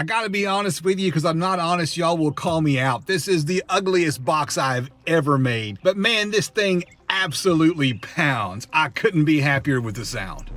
I gotta be honest with you, because I'm not honest, y'all will call me out. This is the ugliest box I've ever made. But man, this thing absolutely pounds. I couldn't be happier with the sound.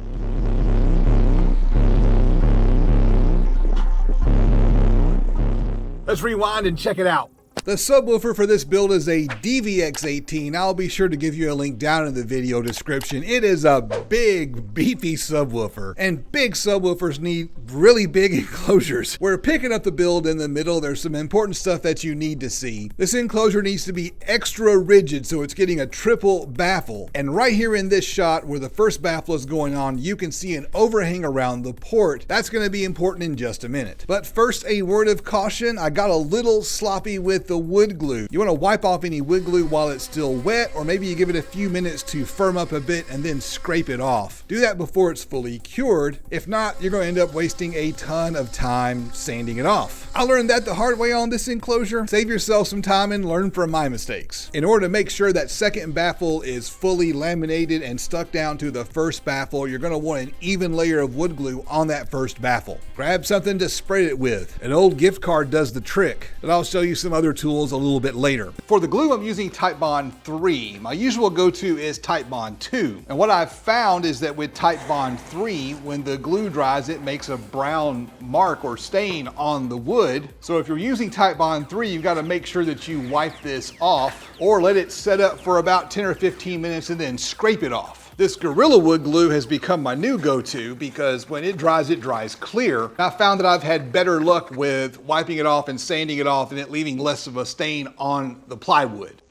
Let's rewind and check it out. The subwoofer for this build is a DVX18. I'll be sure to give you a link down in the video description. It is a big, beefy subwoofer, and big subwoofers need really big enclosures. We're picking up the build in the middle. There's some important stuff that you need to see. This enclosure needs to be extra rigid, so it's getting a triple baffle. And right here in this shot where the first baffle is going on, you can see an overhang around the port. That's going to be important in just a minute. But first, a word of caution. I got a little sloppy with the wood glue. You want to wipe off any wood glue while it's still wet, or maybe you give it a few minutes to firm up a bit and then scrape it off. Do that before it's fully cured. If not, you're going to end up wasting a ton of time sanding it off. I learned that the hard way on this enclosure. Save yourself some time and learn from my mistakes. In order to make sure that second baffle is fully laminated and stuck down to the first baffle, you're going to want an even layer of wood glue on that first baffle. Grab something to spread it with. An old gift card does the trick, but I'll show you some other tools a little bit later. For the glue, I'm using Titebond 3. My usual go-to is Titebond 2. And what I've found is that with Titebond 3, when the glue dries, it makes a brown mark or stain on the wood. So if you're using Titebond 3, you've got to make sure that you wipe this off or let it set up for about 10 or 15 minutes and then scrape it off. This Gorilla Wood glue has become my new go-to because when it dries clear. I found that I've had better luck with wiping it off and sanding it off and it leaving less of a stain on the plywood.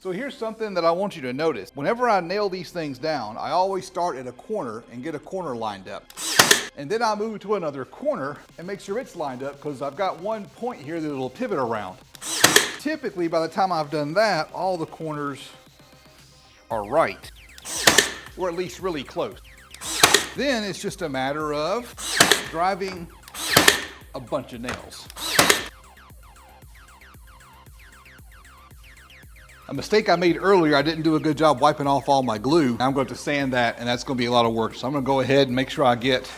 So here's something that I want you to notice. Whenever I nail these things down, I always start at a corner and get a corner lined up. And then I move to another corner and make sure it's lined up because I've got one point here that it'll pivot around. Typically, by the time I've done that, all the corners are right, or at least really close. Then it's just a matter of driving a bunch of nails. A mistake I made earlier, I didn't do a good job wiping off all my glue. Now I'm going to sand that, and that's going to be a lot of work. So I'm going to go ahead and make sure I get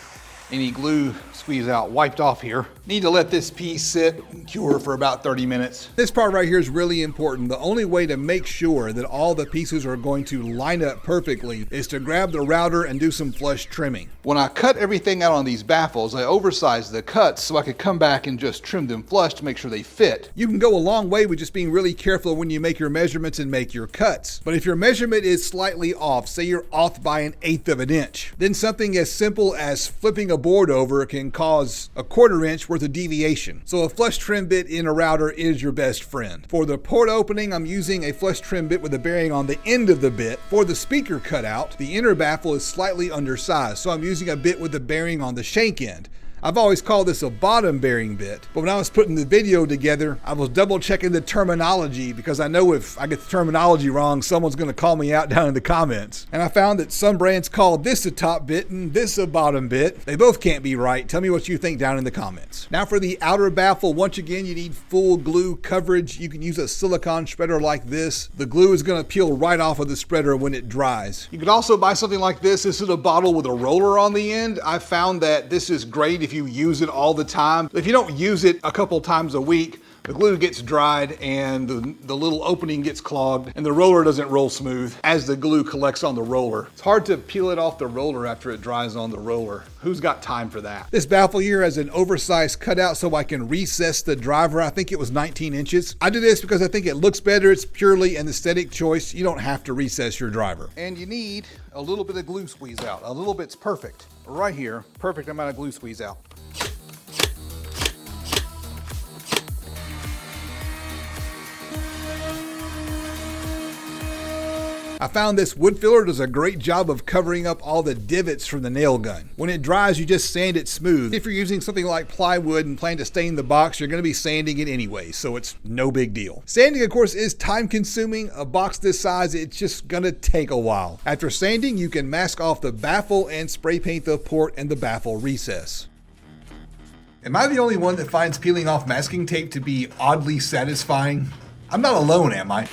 any glue squeeze out wiped off here. Need to let this piece sit and cure for about 30 minutes. This part right here is really important. The only way to make sure that all the pieces are going to line up perfectly is to grab the router and do some flush trimming. When I cut everything out on these baffles, I oversized the cuts so I could come back and just trim them flush to make sure they fit. You can go a long way with just being really careful when you make your measurements and make your cuts. But if your measurement is slightly off, say you're off by 1/8 of an inch, then something as simple as flipping a board over can cause a 1/4 inch worth of deviation. So a flush trim bit in a router is your best friend. For the port opening, I'm using a flush trim bit with a bearing on the end of the bit. For the speaker cutout, the inner baffle is slightly undersized, so I'm using a bit with a bearing on the shank end. I've always called this a bottom bearing bit, but when I was putting the video together, I was double checking the terminology because I know if I get the terminology wrong, someone's going to call me out down in the comments. And I found that some brands call this a top bit and this a bottom bit. They both can't be right. Tell me what you think down in the comments. Now for the outer baffle, once again, you need full glue coverage. You can use a silicone spreader like this. The glue is going to peel right off of the spreader when it dries. You could also buy something like this. This is a bottle with a roller on the end. I found that this is great if you use it all the time. If you don't use it a couple times a week, the glue gets dried and the little opening gets clogged and the roller doesn't roll smooth as the glue collects on the roller. It's hard to peel it off the roller after it dries on the roller. Who's got time for that? This baffle here has an oversized cutout so I can recess the driver. I think it was 19 inches. I do this because I think it looks better. It's purely an aesthetic choice. You don't have to recess your driver. And you need a little bit of glue squeeze out. A little bit's perfect. Right here, perfect amount of glue squeeze out. I found this wood filler does a great job of covering up all the divots from the nail gun. When it dries, you just sand it smooth. If you're using something like plywood and plan to stain the box, you're going to be sanding it anyway, so it's no big deal. Sanding, of course, is time consuming. A box this size, it's just going to take a while. After sanding, you can mask off the baffle and spray paint the port and the baffle recess. Am I the only one that finds peeling off masking tape to be oddly satisfying? I'm not alone, am I?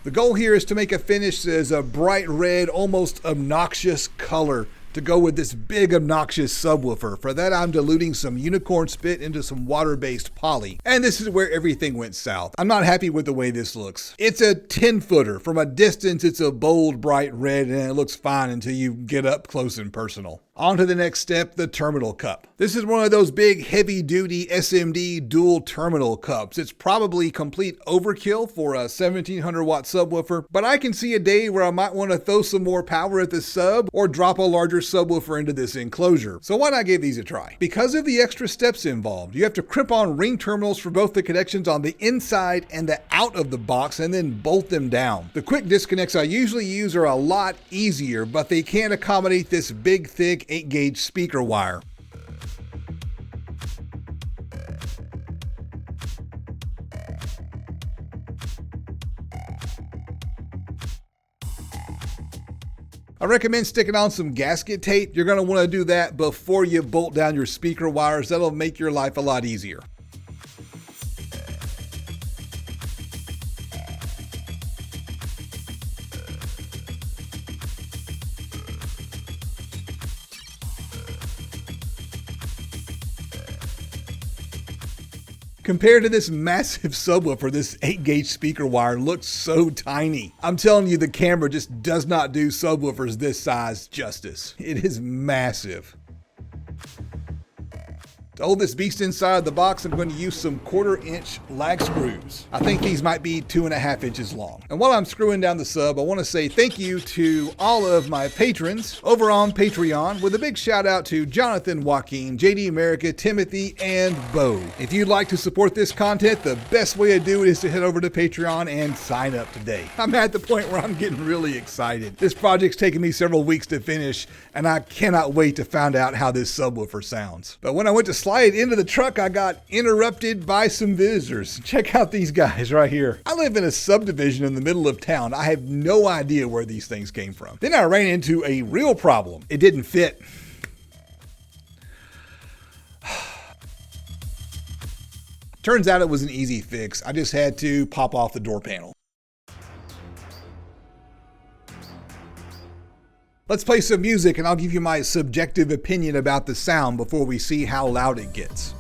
The goal here is to make a finish that is a bright red, almost obnoxious color to go with this big obnoxious subwoofer. For that, I'm diluting some unicorn spit into some water-based poly. And this is where everything went south. I'm not happy with the way this looks. It's a 10-footer. From a distance, it's a bold, bright red, and it looks fine until you get up close and personal. On to the next step, the terminal cup. This is one of those big heavy-duty SMD dual terminal cups. It's probably complete overkill for a 1700 watt subwoofer, but I can see a day where I might want to throw some more power at the sub or drop a larger subwoofer into this enclosure. So why not give these a try? Because of the extra steps involved, you have to crimp on ring terminals for both the connections on the inside and the out of the box and then bolt them down. The quick disconnects I usually use are a lot easier, but they can't accommodate this big, thick 8-gauge speaker wire. I recommend sticking on some gasket tape. You're going to want to do that before you bolt down your speaker wires. That'll make your life a lot easier. Compared to this massive subwoofer, this 8-gauge speaker wire looks so tiny. I'm telling you, the camera just does not do subwoofers this size justice. It is massive. To hold this beast inside the box, I'm going to use some 1/4-inch lag screws. I think these might be 2.5 inches long. And while I'm screwing down the sub, I want to say thank you to all of my patrons over on Patreon, with a big shout out to Jonathan, Joaquin, JD America, Timothy, and Bo. If you'd like to support this content, the best way to do it is to head over to Patreon and sign up today. I'm at the point where I'm getting really excited. This project's taken me several weeks to finish, and I cannot wait to find out how this subwoofer sounds. But when I went to slide it into the truck, I got interrupted by some visitors. Check out these guys right here. I live in a subdivision in the middle of town. I have no idea where these things came from. Then I ran into a real problem. It didn't fit. Turns out it was an easy fix. I just had to pop off the door panel. Let's play some music and I'll give you my subjective opinion about the sound before we see how loud it gets.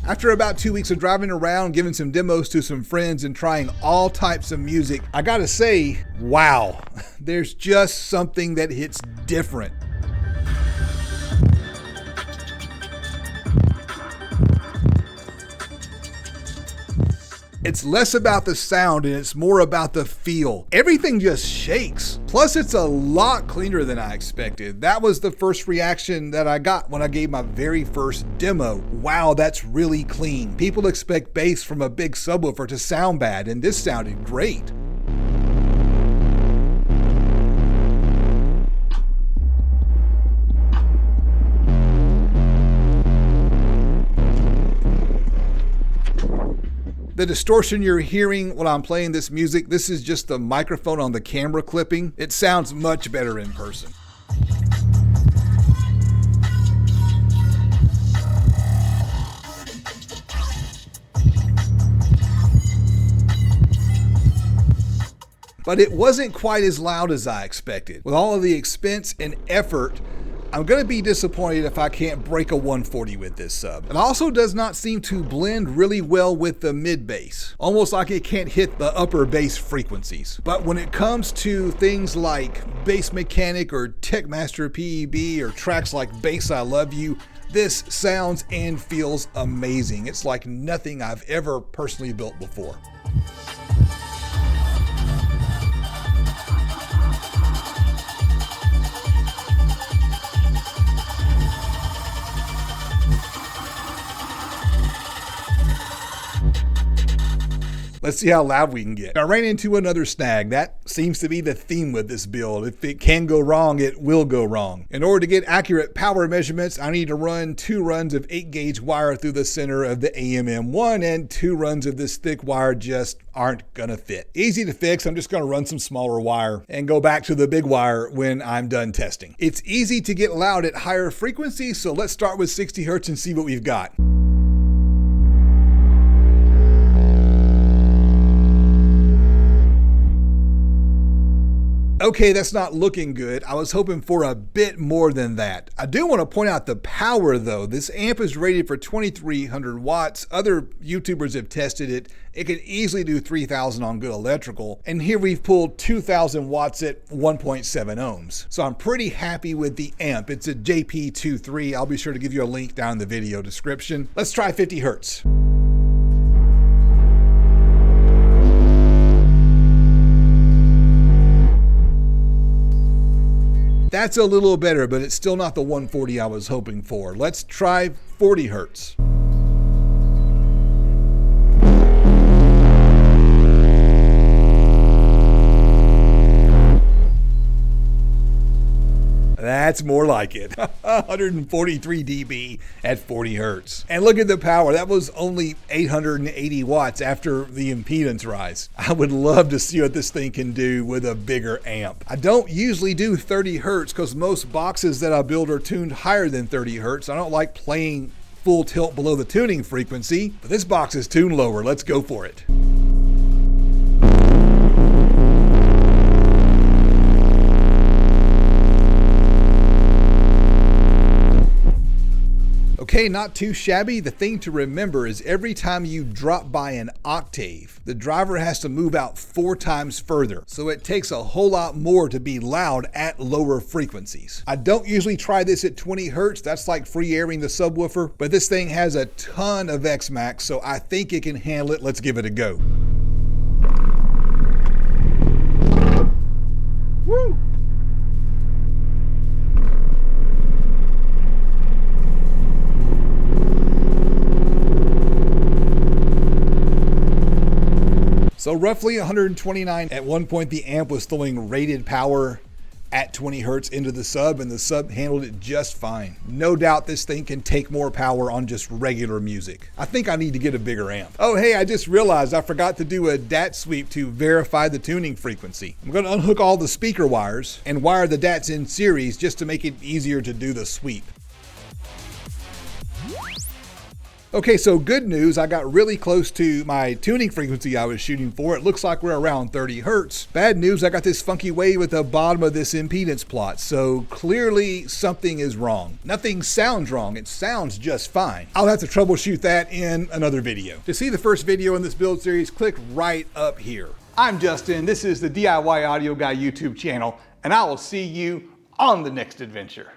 After about 2 weeks of driving around, giving some demos to some friends and trying all types of music, I gotta say, wow, there's just something that hits different. It's less about the sound and it's more about the feel. Everything just shakes. Plus, it's a lot cleaner than I expected. That was the first reaction that I got when I gave my very first demo. Wow, that's really clean. People expect bass from a big subwoofer to sound bad, and this sounded great. The distortion you're hearing while I'm playing this music, this is just the microphone on the camera clipping. It sounds much better in person. But it wasn't quite as loud as I expected. With all of the expense and effort, I'm going to be disappointed if I can't break a 140 with this sub. It also does not seem to blend really well with the mid bass, almost like it can't hit the upper bass frequencies. But when it comes to things like Bass Mechanic or Techmaster PEB or tracks like Bass I Love You, this sounds and feels amazing. It's like nothing I've ever personally built before. Let's see how loud we can get. I ran into another snag. That seems to be the theme with this build. If it can go wrong, it will go wrong. In order to get accurate power measurements, I need to run 2 runs of 8-gauge wire through the center of the AMM1, and 2 runs of this thick wire just aren't gonna fit. Easy to fix. I'm just gonna run some smaller wire and go back to the big wire when I'm done testing. It's easy to get loud at higher frequencies, so let's start with 60 hertz and see what we've got. Okay, that's not looking good. I was hoping for a bit more than that. I do want to point out the power though. This amp is rated for 2300 watts. Other YouTubers have tested it. It can easily do 3000 on good electrical. And here we've pulled 2000 watts at 1.7 ohms. So I'm pretty happy with the amp. It's a JP23. I'll be sure to give you a link down in the video description. Let's try 50 hertz. That's a little better, but it's still not the 140 I was hoping for. Let's try 40 hertz. That's more like it. 143 dB at 40 hertz. And look at the power. That was only 880 watts after the impedance rise. I would love to see what this thing can do with a bigger amp. I don't usually do 30 hertz because most boxes that I build are tuned higher than 30 hertz. I don't like playing full tilt below the tuning frequency, but this box is tuned lower. Let's go for it. Okay, not too shabby. The thing to remember is every time you drop by an octave, the driver has to move out 4 times further. So it takes a whole lot more to be loud at lower frequencies. I don't usually try this at 20 hertz. That's like free airing the subwoofer, but this thing has a ton of X-Max, so I think it can handle it. Let's give it a go. Woo! So roughly 129. At one point, the amp was throwing rated power at 20 hertz into the sub, and the sub handled it just fine. No doubt this thing can take more power on just regular music. I think I need to get a bigger amp. Oh, hey, I just realized I forgot to do a DAT sweep to verify the tuning frequency. I'm going to unhook all the speaker wires and wire the DATs in series just to make it easier to do the sweep. Okay, so good news, I got really close to my tuning frequency I was shooting for. It looks like we're around 30 hertz. Bad news, I got this funky wave at the bottom of this impedance plot, so clearly something is wrong. Nothing sounds wrong, it sounds just fine. I'll have to troubleshoot that in another video. To see the first video in this build series, click right up here. I'm Justin, this is the DIY Audio Guy YouTube channel, and I will see you on the next adventure.